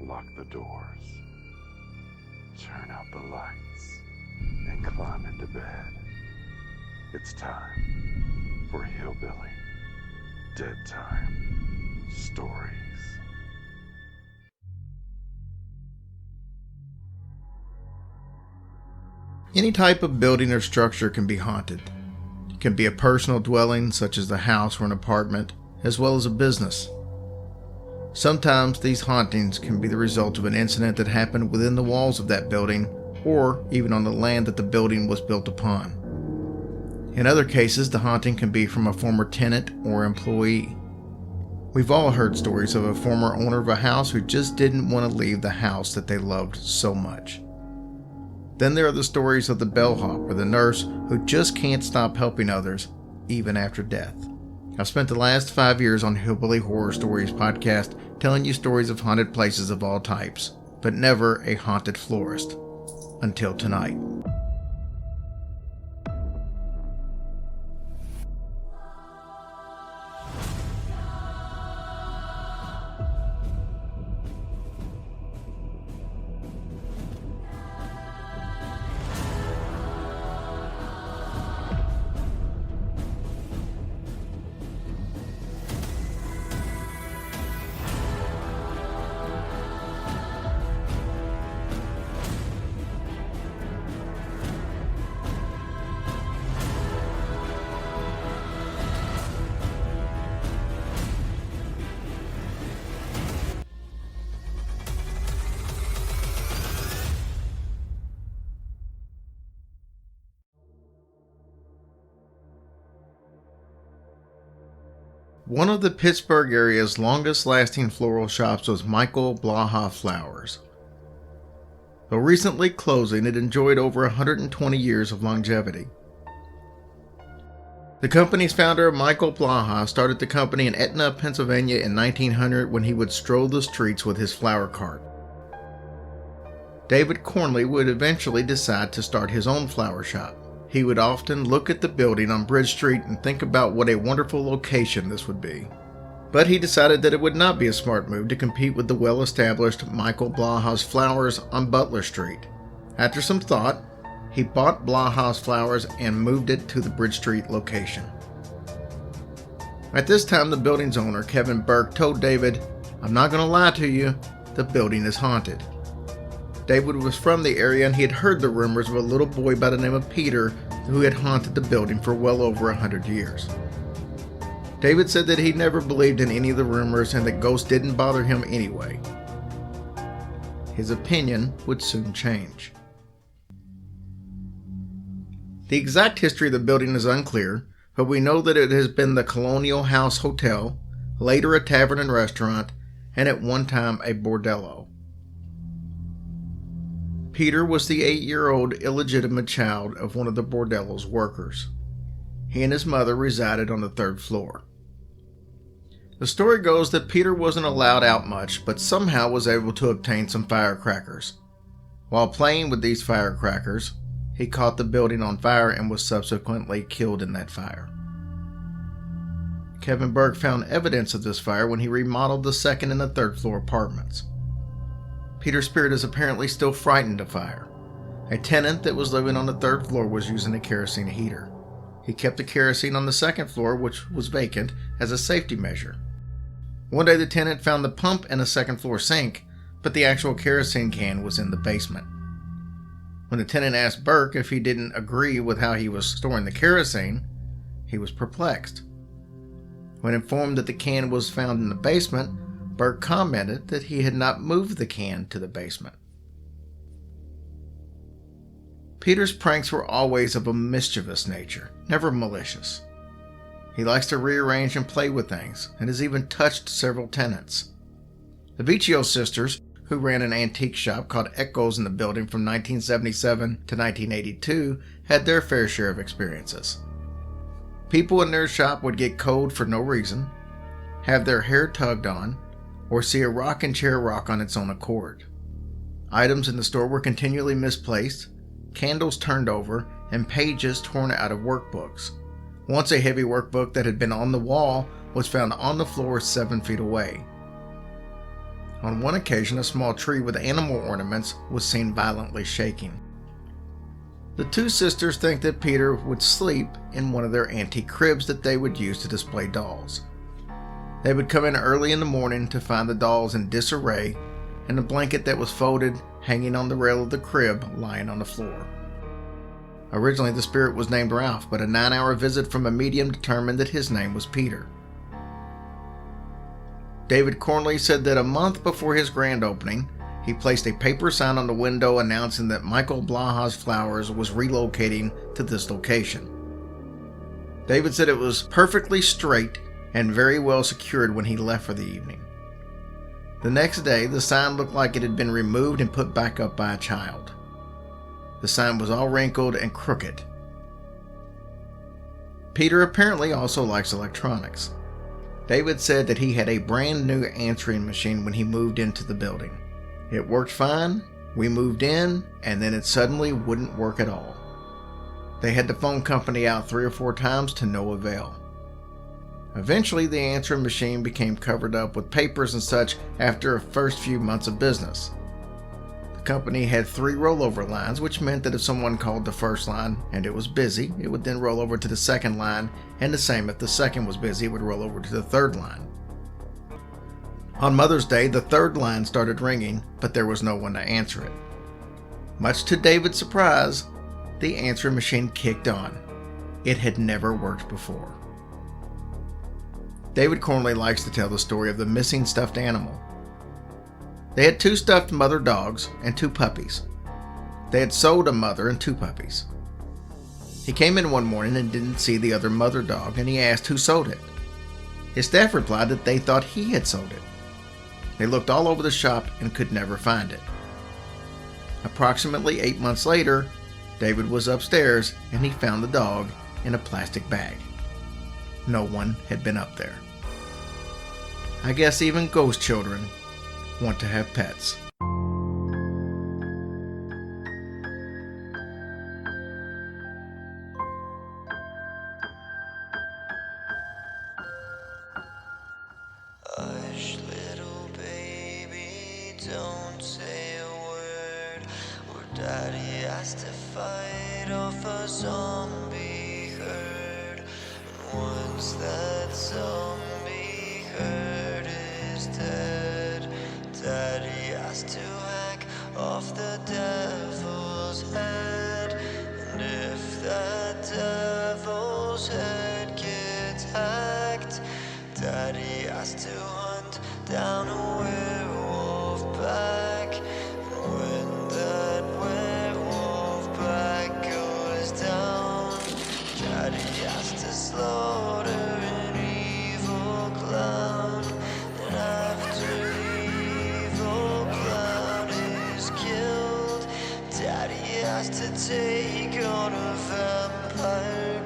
Lock the doors, turn out the lights, and climb into bed. It's time for Hillbilly Deadtime Stories. Any type of building or structure can be haunted. It can be a personal dwelling, such as the house or an apartment, as well as a business. Sometimes these hauntings can be the result of an incident that happened within the walls of that building, or even on the land that the building was built upon. In other cases, the haunting can be from a former tenant or employee. We've all heard stories of a former owner of a house who just didn't want to leave the house that they loved so much. Then there are the stories of the bellhop or the nurse who just can't stop helping others, even after death. I've spent the last 5 years on Hillbilly Horror Stories podcast telling you stories of haunted places of all types, but never a haunted florist. Until tonight. One of the Pittsburg area's longest-lasting floral shops was Michael Blaha Flowers. Though recently closing, it enjoyed over 120 years of longevity. The company's founder, Michael Blaha, started the company in Etna, Pennsylvania in 1900 when he would stroll the streets with his flower cart. David Cornley would eventually decide to start his own flower shop. He would often look at the building on Bridge Street and think about what a wonderful location this would be. But he decided that it would not be a smart move to compete with the well-established Michael Blaha's Flowers on Butler Street. After some thought, he bought Blaha's Flowers and moved it to the Bridge Street location. At this time, the building's owner, Kevin Burke, told David, "I'm not going to lie to you, the building is haunted." David was from the area and he had heard the rumors of a little boy by the name of Peter who had haunted the building for well over 100 years. David said that he never believed in any of the rumors and that ghosts didn't bother him anyway. His opinion would soon change. The exact history of the building is unclear, but we know that it has been the Colonial House Hotel, later a tavern and restaurant, and at one time a bordello. Peter was the 8-year-old illegitimate child of one of the bordello's workers. He and his mother resided on the 3rd floor. The story goes that Peter wasn't allowed out much, but somehow was able to obtain some firecrackers. While playing with these firecrackers, he caught the building on fire and was subsequently killed in that fire. Kevin Burke found evidence of this fire when he remodeled the 2nd and the 3rd floor apartments. Peter's spirit is apparently still frightened of fire. A tenant that was living on the 3rd floor was using a kerosene heater. He kept the kerosene on the 2nd floor, which was vacant, as a safety measure. One day the tenant found the pump in a 2nd floor sink, but the actual kerosene can was in the basement. When the tenant asked Burke if he didn't agree with how he was storing the kerosene, he was perplexed. When informed that the can was found in the basement, Burke commented that he had not moved the can to the basement. Peter's pranks were always of a mischievous nature, never malicious. He likes to rearrange and play with things, and has even touched several tenants. The Vecchio sisters, who ran an antique shop called Echoes in the building from 1977 to 1982, had their fair share of experiences. People in their shop would get cold for no reason, have their hair tugged on, or see a rocking chair rock on its own accord. Items in the store were continually misplaced, candles turned over, and pages torn out of workbooks. Once a heavy workbook that had been on the wall was found on the floor 7 feet away. On one occasion, a small tree with animal ornaments was seen violently shaking. The two sisters think that Peter would sleep in one of their antique cribs that they would use to display dolls. They would come in early in the morning to find the dolls in disarray and the blanket that was folded hanging on the rail of the crib lying on the floor. Originally, the spirit was named Ralph, but a 9-hour visit from a medium determined that his name was Peter. David Cornley said that a month before his grand opening, he placed a paper sign on the window announcing that Michael Blaha Flowers was relocating to this location. David said it was perfectly straight and very well secured when he left for the evening. The next day, the sign looked like it had been removed and put back up by a child. The sign was all wrinkled and crooked. Peter apparently also likes electronics. David said that he had a brand new answering machine when he moved into the building. It worked fine, we moved in, and then it suddenly wouldn't work at all. They had the phone company out 3 or 4 times to no avail. Eventually, the answering machine became covered up with papers and such after the first few months of business. The company had 3 rollover lines, which meant that if someone called the first line and it was busy, it would then roll over to the second line, and the same if the second was busy, it would roll over to the third line. On Mother's Day, the third line started ringing, but there was no one to answer it. Much to David's surprise, the answering machine kicked on. It had never worked before. David Cornley likes to tell the story of the missing stuffed animal. They had 2 stuffed mother dogs and 2 puppies. They had sold a mother and 2 puppies. He came in one morning and didn't see the other mother dog, and he asked who sold it. His staff replied that they thought he had sold it. They looked all over the shop and could never find it. Approximately 8 months later, David was upstairs and he found the dog in a plastic bag. No one had been up there. I guess even ghost children want to have pets. Hush, little baby, don't say a word. Or Daddy has to fight off a zombie herd. And once that zombie herd is dead, Daddy has to hack off the devil's head. And if that devil's head gets hacked, Daddy has to hunt down a werewolf pack. And when that werewolf pack goes down, Daddy has to slaughter an evil clown. And after the evil clown is killed, Daddy has to take on a vampire